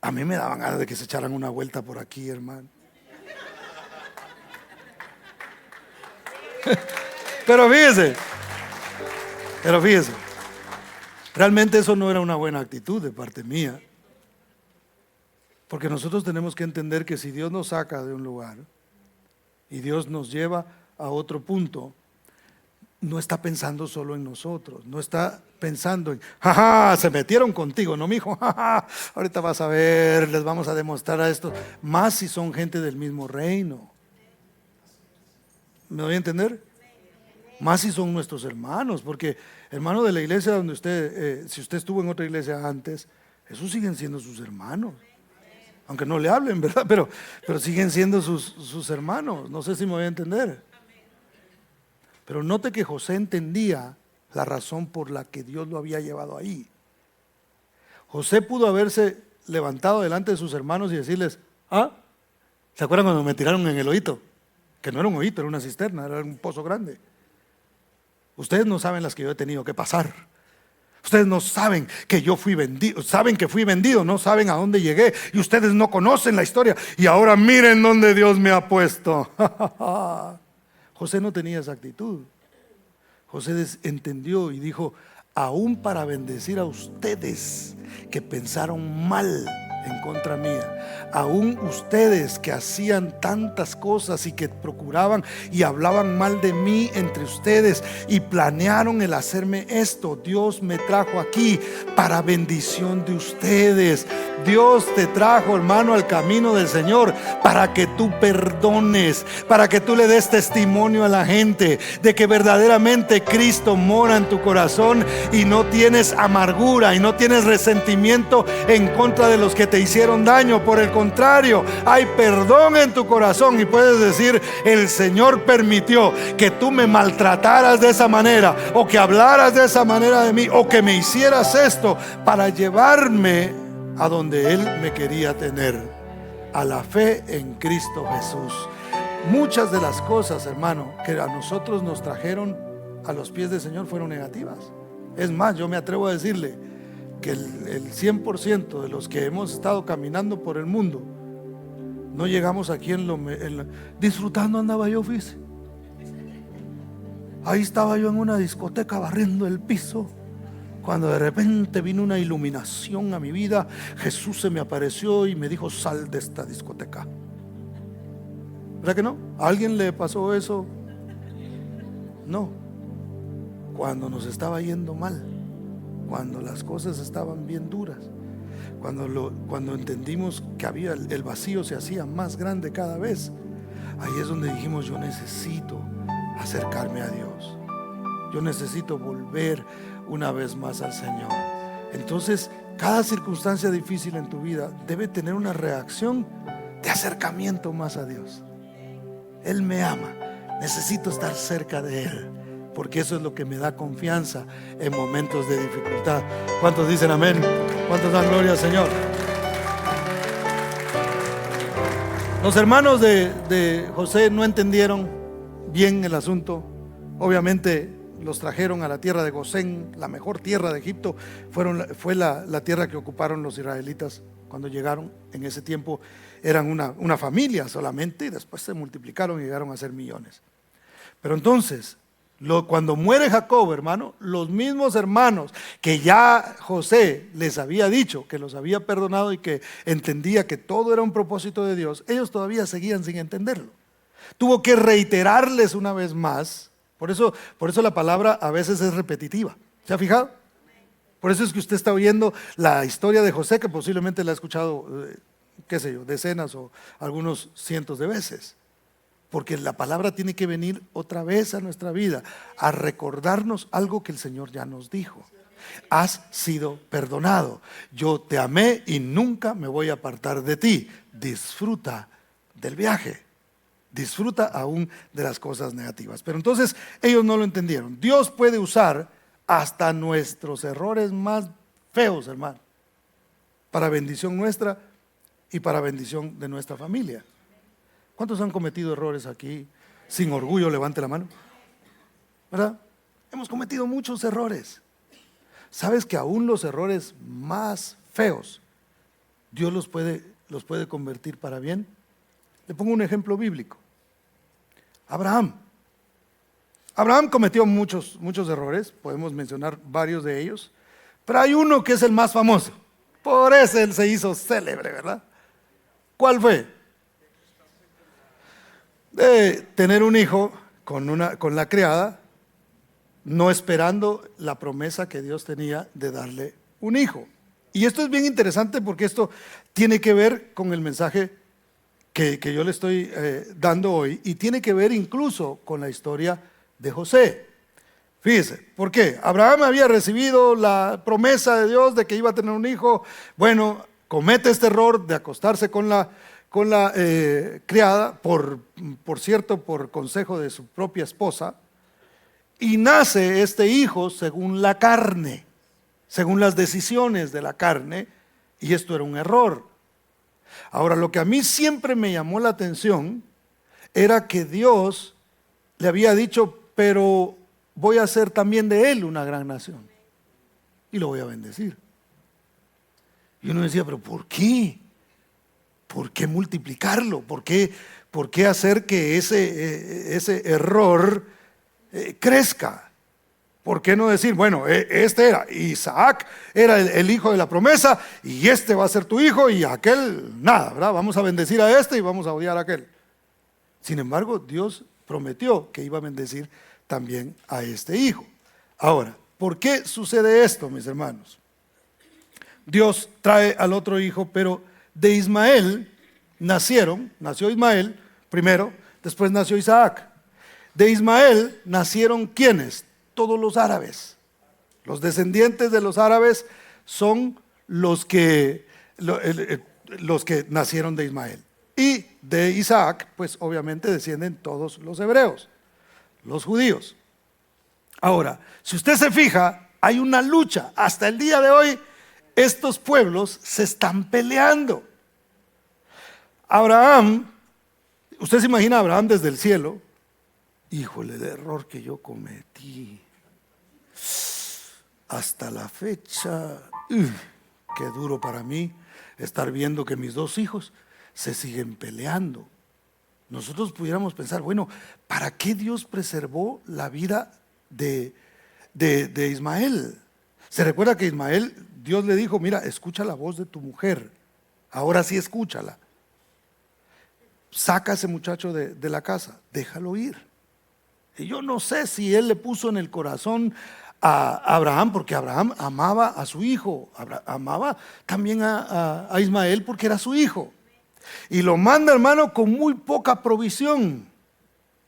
a mí me daban ganas de que se echaran una vuelta por aquí, hermano. Pero fíjese, realmente eso no era una buena actitud de parte mía. Porque nosotros tenemos que entender que si Dios nos saca de un lugar y Dios nos lleva a otro punto, no está pensando solo en nosotros, no está pensando en, jaja, se metieron contigo, no, mijo, jaja, ahorita vas a ver, les vamos a demostrar a esto, más si son gente del mismo reino. ¿Me doy a entender? Más si son nuestros hermanos, porque hermano de la iglesia donde usted, si usted estuvo en otra iglesia antes, esos siguen siendo sus hermanos. Aunque no le hablen, ¿verdad? Pero siguen siendo sus hermanos. No sé si me voy a entender. Pero note que José entendía la razón por la que Dios lo había llevado ahí. José pudo haberse levantado delante de sus hermanos y decirles: ¿se acuerdan cuando me tiraron en el hoyito? Que no era un hoyito, era una cisterna, era un pozo grande. Ustedes no saben las que yo he tenido que pasar. Ustedes no saben que yo fui vendido, saben que fui vendido, no saben a dónde llegué, y ustedes no conocen la historia, y ahora miren dónde Dios me ha puesto. José no tenía esa actitud. José entendió y dijo: aún para bendecir a ustedes que pensaron mal en contra mía, aún ustedes que hacían tantas cosas y que procuraban y hablaban mal de mí entre ustedes y planearon el hacerme esto, Dios me trajo aquí para bendición de ustedes. Dios te trajo, hermano, al camino del Señor para que tú perdones, para que tú le des testimonio a la gente de que verdaderamente Cristo mora en tu corazón y no tienes amargura y no tienes resentimiento en contra de los que te hicieron daño. Por el contrario, hay perdón en tu corazón y puedes decir: el Señor permitió que tú me maltrataras de esa manera, o que hablaras de esa manera de mí, o que me hicieras esto, para llevarme a donde Él me quería tener, a la fe en Cristo Jesús. Muchas de las cosas, hermano, que a nosotros nos trajeron a los pies del Señor fueron negativas. Es más, yo me atrevo a decirle que el 100% de los que hemos estado caminando por el mundo, no llegamos aquí disfrutando. Andaba yo, fíjese, ahí estaba yo en una discoteca barriendo el piso, cuando de repente vino una iluminación a mi vida. Jesús se me apareció y me dijo: sal de esta discoteca. ¿Verdad que no? ¿A alguien le pasó eso? No. Cuando nos estaba yendo mal, cuando las cosas estaban bien duras, cuando entendimos que el vacío se hacía más grande cada vez, ahí es donde dijimos: yo necesito acercarme a Dios, yo necesito volver una vez más al Señor. Entonces, cada circunstancia difícil en tu vida debe tener una reacción de acercamiento más a Dios. Él me ama, necesito estar cerca de Él, porque eso es lo que me da confianza en momentos de dificultad. ¿Cuántos dicen amén? ¿Cuántos dan gloria al Señor? Los hermanos de José no entendieron bien el asunto. Obviamente los trajeron a la tierra de Gosén, la mejor tierra de Egipto. Fue la tierra que ocuparon los israelitas cuando llegaron. En ese tiempo eran una familia solamente, y después se multiplicaron y llegaron a ser millones. Pero entonces, cuando muere Jacob, hermano, los mismos hermanos que ya José les había dicho que los había perdonado y que entendía que todo era un propósito de Dios, ellos todavía seguían sin entenderlo. Tuvo que reiterarles una vez más. Por eso la palabra a veces es repetitiva. ¿Se ha fijado? Por eso es que usted está oyendo la historia de José, que posiblemente la ha escuchado, qué sé yo, decenas o algunos cientos de veces. Porque la palabra tiene que venir otra vez a nuestra vida, a recordarnos algo que el Señor ya nos dijo. Has sido perdonado. Yo te amé y nunca me voy a apartar de ti. Disfruta del viaje. Disfruta aún de las cosas negativas. Pero entonces ellos no lo entendieron. Dios puede usar hasta nuestros errores más feos, hermano, para bendición nuestra y para bendición de nuestra familia. ¿Cuántos han cometido errores aquí? Sin orgullo, levante la mano. ¿Verdad? Hemos cometido muchos errores. ¿Sabes que aún los errores más feos Dios los puede convertir para bien? Le pongo un ejemplo bíblico. Abraham cometió muchos errores, podemos mencionar varios de ellos, pero hay uno que es el más famoso. Por eso él se hizo célebre, ¿verdad? ¿Cuál fue? De tener un hijo con la criada, no esperando la promesa que Dios tenía de darle un hijo. Y esto es bien interesante porque esto tiene que ver con el mensaje que yo le estoy dando hoy, y tiene que ver incluso con la historia de José. Fíjese, ¿por qué? Abraham había recibido la promesa de Dios de que iba a tener un hijo. Bueno, comete este error de acostarse con la criada, por cierto, por consejo de su propia esposa, y nace este hijo según la carne, según las decisiones de la carne, y esto era un error. Ahora, lo que a mí siempre me llamó la atención era que Dios le había dicho: pero voy a hacer también de él una gran nación y lo voy a bendecir. Y uno decía: pero ¿por qué? ¿Por qué multiplicarlo? ¿Por qué hacer que ese error crezca? ¿Por qué no decir: bueno, Isaac era el hijo de la promesa, y este va a ser tu hijo, y aquel nada, ¿verdad? Vamos a bendecir a este y vamos a odiar a aquel. Sin embargo, Dios prometió que iba a bendecir también a este hijo. Ahora, ¿por qué sucede esto, mis hermanos? Dios trae al otro hijo, pero de Ismael nació Ismael primero, después nació Isaac. De Ismael nacieron ¿quiénes? Todos los árabes. Los descendientes de los árabes son los que los que nacieron de Ismael. Y de Isaac, pues obviamente descienden todos los hebreos, los judíos. Ahora, si usted se fija, hay una lucha. Hasta el día de hoy, estos pueblos se están peleando. Abraham, usted se imagina a Abraham desde el cielo. Híjole, el error que yo cometí. Hasta la fecha, qué duro para mí estar viendo que mis dos hijos se siguen peleando. Nosotros pudiéramos pensar, bueno, ¿para qué Dios preservó la vida de Ismael? Se recuerda que Ismael, Dios le dijo, mira, escucha la voz de tu mujer, ahora sí escúchala. Saca a ese muchacho de la casa, déjalo ir. Y yo no sé si él le puso en el corazón a Abraham, porque Abraham amaba a su hijo, amaba también a Ismael porque era su hijo. Y lo manda, hermano, con muy poca provisión.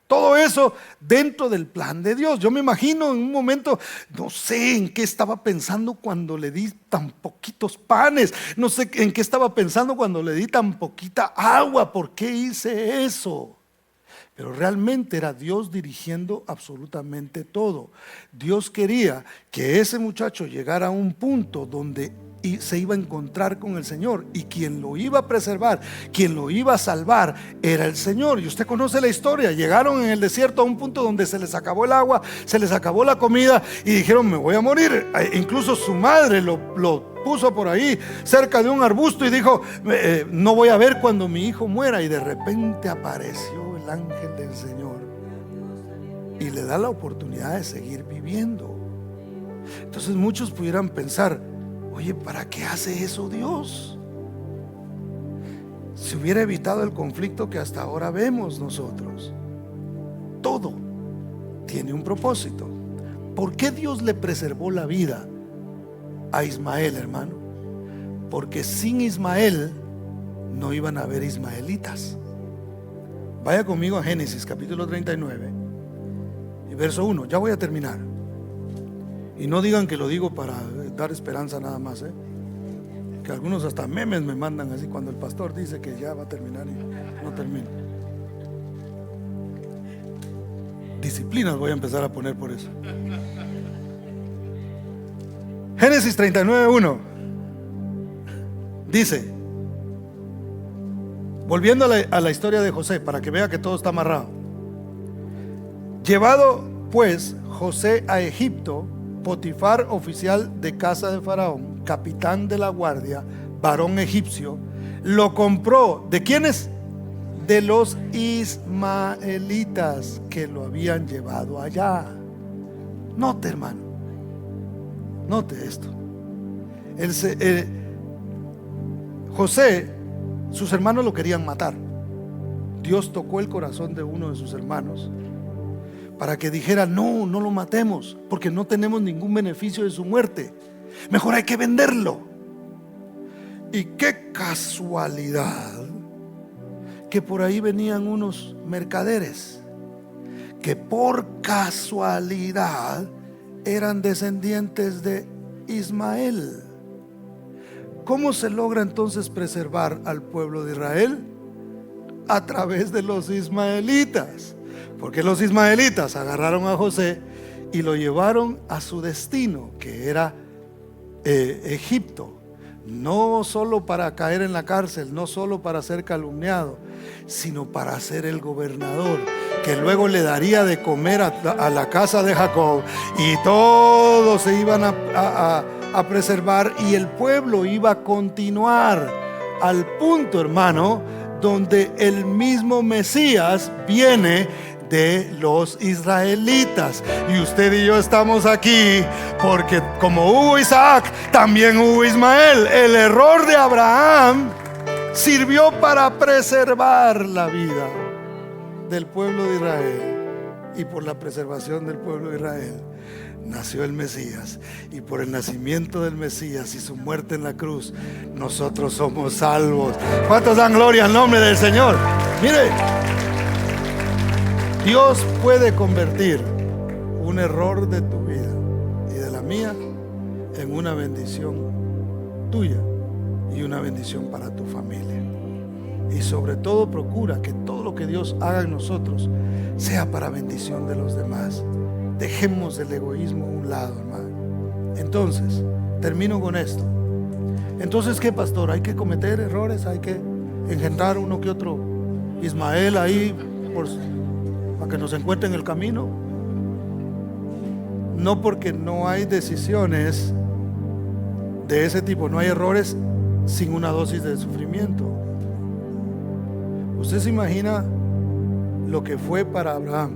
Todo eso dentro del plan de Dios. Yo me imagino en un momento, no sé en qué estaba pensando cuando le di tan poquitos panes, no sé en qué estaba pensando cuando le di tan poquita agua, ¿por qué hice eso? Pero realmente era Dios dirigiendo absolutamente todo. Dios quería que ese muchacho llegara a un punto donde se iba a encontrar con el Señor, y quien lo iba a preservar, quien lo iba a salvar, era el Señor. Y usted conoce la historia. Llegaron en el desierto a un punto donde se les acabó el agua, se les acabó la comida y dijeron, me voy a morir. Incluso su madre lo puso por ahí cerca de un arbusto y dijo, no voy a ver cuando mi hijo muera. Y de repente apareció el ángel del Señor y le da la oportunidad de seguir viviendo. Entonces muchos pudieran pensar, oye, ¿para qué hace eso Dios? Si hubiera evitado el conflicto que hasta ahora vemos nosotros. Todo tiene un propósito. ¿Por qué Dios le preservó la vida a Ismael, hermano? Porque sin Ismael no iban a haber ismaelitas. Vaya conmigo a Génesis capítulo 39 y verso 1. Ya voy a terminar. Y no digan que lo digo para dar esperanza nada más, que algunos hasta memes me mandan así cuando el pastor dice que ya va a terminar y no termina. Disciplinas voy a empezar a poner por eso. Génesis 39:1 dice, volviendo a la historia de José, para que vea que todo está amarrado. Llevado pues José a Egipto, Potifar, oficial de casa de Faraón, capitán de la guardia, varón egipcio, lo compró. ¿De quiénes? De los ismaelitas que lo habían llevado allá. Note, hermano, note esto. José, sus hermanos lo querían matar. Dios tocó el corazón de uno de sus hermanos para que dijera, no lo matemos, porque no tenemos ningún beneficio de su muerte, mejor hay que venderlo. Y qué casualidad que por ahí venían unos mercaderes que por casualidad eran descendientes de Ismael. ¿Cómo se logra entonces preservar al pueblo de Israel? A través de los ismaelitas. Porque los ismaelitas agarraron a José y lo llevaron a su destino, que era Egipto. No solo para caer en la cárcel, no solo para ser calumniado, sino para ser el gobernador, que luego le daría de comer a la casa de Jacob, y todos se iban a preservar, y el pueblo iba a continuar al punto, hermano, donde el mismo Mesías viene de los israelitas. Y usted y yo estamos aquí porque como hubo Isaac, también hubo Ismael. El error de Abraham sirvió para preservar la vida del pueblo de Israel, y por la preservación del pueblo de Israel nació el Mesías, y por el nacimiento del Mesías y su muerte en la cruz nosotros somos salvos. ¿Cuántos dan gloria al nombre del Señor? Mire, Dios puede convertir un error de tu vida y de la mía en una bendición tuya y una bendición para tu familia. Y sobre todo procura que todo lo que Dios haga en nosotros sea para bendición de los demás. Dejemos el egoísmo a un lado, hermano. Entonces, termino con esto. Entonces, ¿qué, pastor? ¿Hay que cometer errores? ¿Hay que engendrar uno que otro Ismael ahí para que nos encuentre en el camino? No, porque no hay decisiones de ese tipo, no hay errores sin una dosis de sufrimiento. ¿Usted se imagina lo que fue para Abraham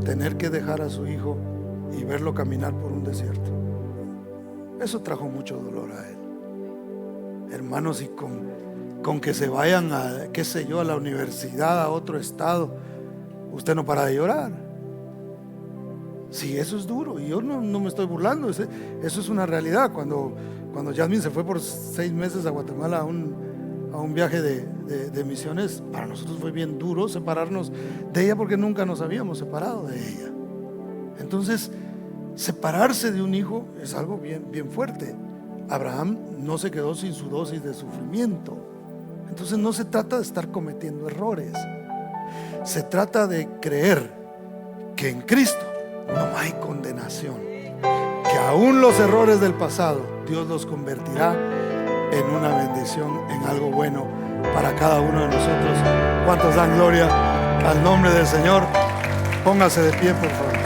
tener que dejar a su hijo y verlo caminar por un desierto? Eso trajo mucho dolor a él. Hermanos, y con que se vayan a, qué sé yo, a la universidad, a otro estado, usted no para de llorar. Sí, eso es duro, y yo no me estoy burlando, eso es una realidad. Cuando Jasmine se fue por 6 meses a Guatemala a un viaje de misiones, para nosotros fue bien duro separarnos de ella, porque nunca nos habíamos separado de ella. Entonces, separarse de un hijo es algo bien fuerte. Abraham no se quedó sin su dosis de sufrimiento. Entonces no se trata de estar cometiendo errores, se trata de creer que en Cristo no hay condenación, que aún los errores del pasado Dios los convertirá en una bendición, en algo bueno para cada uno de nosotros. ¿Cuántos dan gloria al nombre del Señor? Póngase de pie, por favor.